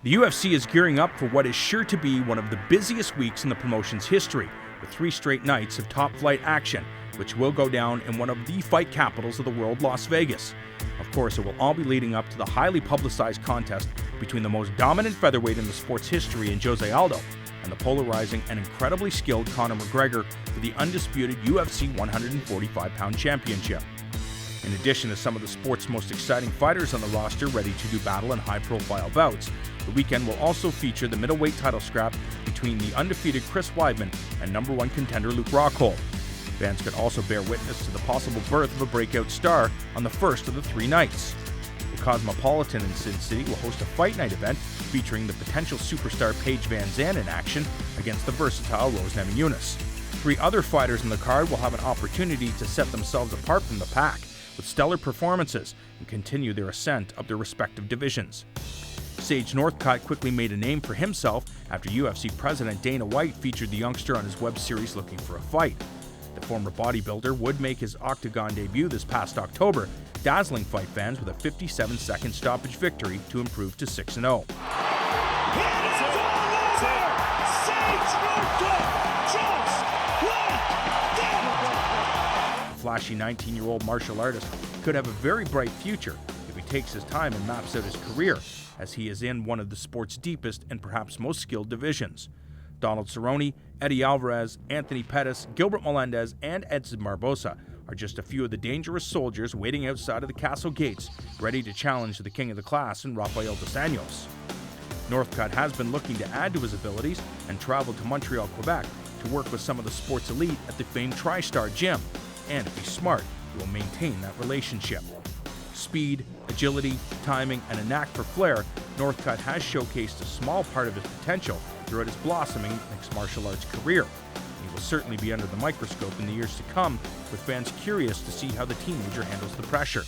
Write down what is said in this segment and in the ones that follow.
The UFC is gearing up for what is sure to be one of the busiest weeks in the promotion's history, with 3 straight nights of top-flight action, which will go down in one of the fight capitals of the world, Las Vegas. Of course, it will all be leading up to the highly publicized contest between the most dominant featherweight in the sport's history in Jose Aldo and the polarizing and incredibly skilled Conor McGregor for the undisputed UFC 145-pound championship. In addition to some of the sport's most exciting fighters on the roster ready to do battle in high-profile bouts, the weekend will also feature the middleweight title scrap between the undefeated Chris Weidman and #1 contender Luke Rockhold. Fans could also bear witness to the possible birth of a breakout star on the first of the 3 nights. The Cosmopolitan in Sin City will host a fight night event featuring the potential superstar Paige Van Zandt in action against the versatile Rose Namajunas. 3 other fighters in the card will have an opportunity to set themselves apart from the pack with stellar performances and continue their ascent of their respective divisions. Sage Northcutt quickly made a name for himself after UFC President Dana White featured the youngster on his web series Looking for a Fight. The former bodybuilder would make his Octagon debut this past October, dazzling fight fans with a 57-second stoppage victory to improve to 6-0. The flashy 19-year-old martial artist could have a very bright future if he takes his time and maps out his career, as he is in one of the sport's deepest and perhaps most skilled divisions. Donald Cerrone, Eddie Alvarez, Anthony Pettis, Gilbert Melendez, and Edson Barbosa are just a few of the dangerous soldiers waiting outside of the castle gates, ready to challenge the king of the class in Rafael dos Anjos. Northcutt has been looking to add to his abilities and traveled to Montreal, Quebec to work with some of the sport's elite at the famed TriStar gym, and if he's smart, he will maintain that relationship. Speed, agility, timing, and a knack for flair, Northcutt has showcased a small part of his potential throughout his blossoming mixed martial arts career. He will certainly be under the microscope in the years to come, with fans curious to see how the teenager handles the pressure.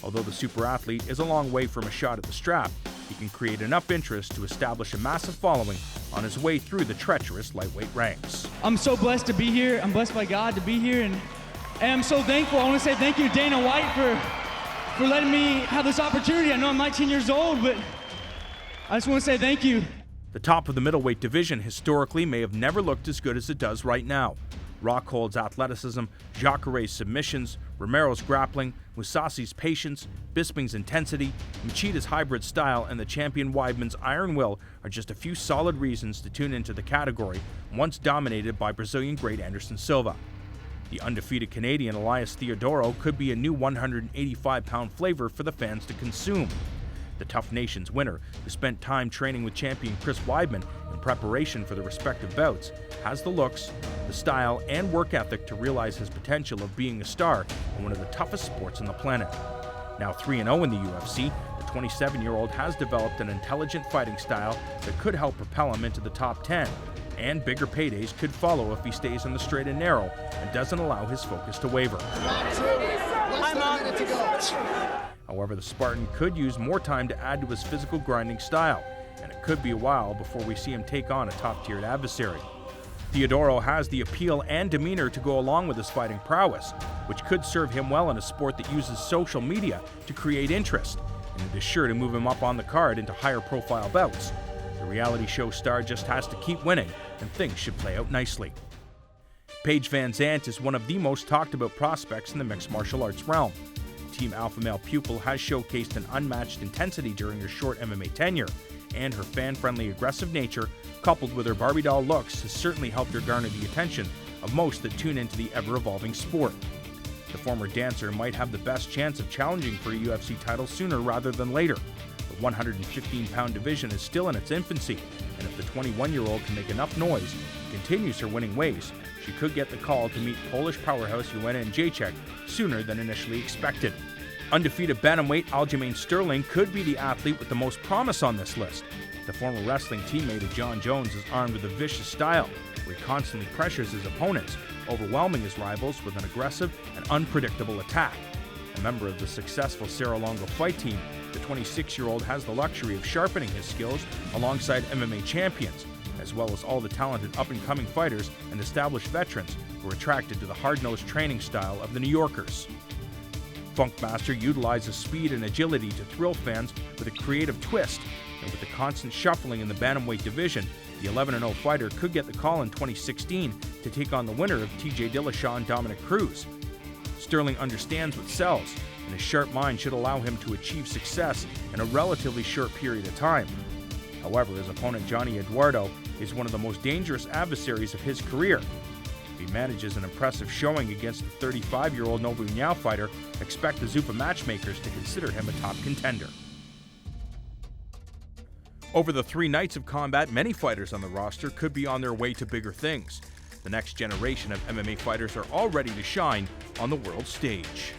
Although the super athlete is a long way from a shot at the strap, he can create enough interest to establish a massive following on his way through the treacherous lightweight ranks. I'm so blessed to be here. I'm blessed by God to be here, and I'm so thankful. I want to say thank you to Dana White for letting me have this opportunity. I know I'm 19 years old, but I just want to say thank you. The top of the middleweight division historically may have never looked as good as it does right now. Rockhold's athleticism, Jacare's submissions, Romero's grappling, Mousasi's patience, Bisping's intensity, Machida's hybrid style, and the champion Weidman's iron will are just a few solid reasons to tune into the category, once dominated by Brazilian great Anderson Silva. The undefeated Canadian Elias Theodorou could be a new 185-pound flavor for the fans to consume. The Tough Nations winner, who spent time training with champion Chris Weidman in preparation for the respective bouts, has the looks, the style, and work ethic to realize his potential of being a star in one of the toughest sports on the planet. Now 3-0 in the UFC, the 27-year-old has developed an intelligent fighting style that could help propel him into the top 10, and bigger paydays could follow if he stays on the straight and narrow and doesn't allow his focus to waver. However, the Spartan could use more time to add to his physical grinding style, and it could be a while before we see him take on a top-tiered adversary. Theodorou has the appeal and demeanor to go along with his fighting prowess, which could serve him well in a sport that uses social media to create interest, and it is sure to move him up on the card into higher-profile bouts. The reality show star just has to keep winning, and things should play out nicely. Paige Van Zandt is one of the most talked-about prospects in the mixed martial arts realm. Team Alpha Male pupil has showcased an unmatched intensity during her short MMA tenure, and her fan-friendly aggressive nature, coupled with her Barbie doll looks, has certainly helped her garner the attention of most that tune into the ever-evolving sport. The former dancer might have the best chance of challenging for a UFC title sooner rather than later. The 115-pound division is still in its infancy, and if the 21-year-old can make enough noise and continues her winning ways, she could get the call to meet Polish powerhouse Joanna Jędrzejczyk sooner than initially expected. Undefeated bantamweight Aljamain Sterling could be the athlete with the most promise on this list. The former wrestling teammate of John Jones is armed with a vicious style, where he constantly pressures his opponents, overwhelming his rivals with an aggressive and unpredictable attack. A member of the successful Cerro Longo fight team, the 26-year-old has the luxury of sharpening his skills alongside MMA champions, as well as all the talented up-and-coming fighters and established veterans who are attracted to the hard-nosed training style of the New Yorkers. Funkmaster utilizes speed and agility to thrill fans with a creative twist, and with the constant shuffling in the bantamweight division, the 11-0 fighter could get the call in 2016 to take on the winner of TJ Dillashaw and Dominic Cruz. Sterling understands what sells, and his sharp mind should allow him to achieve success in a relatively short period of time. However, his opponent Johnny Eduardo is one of the most dangerous adversaries of his career. If he manages an impressive showing against the 35-year-old Nova União fighter, expect the Zuffa matchmakers to consider him a top contender. Over the 3 nights of combat, many fighters on the roster could be on their way to bigger things. The next generation of MMA fighters are all ready to shine on the world stage.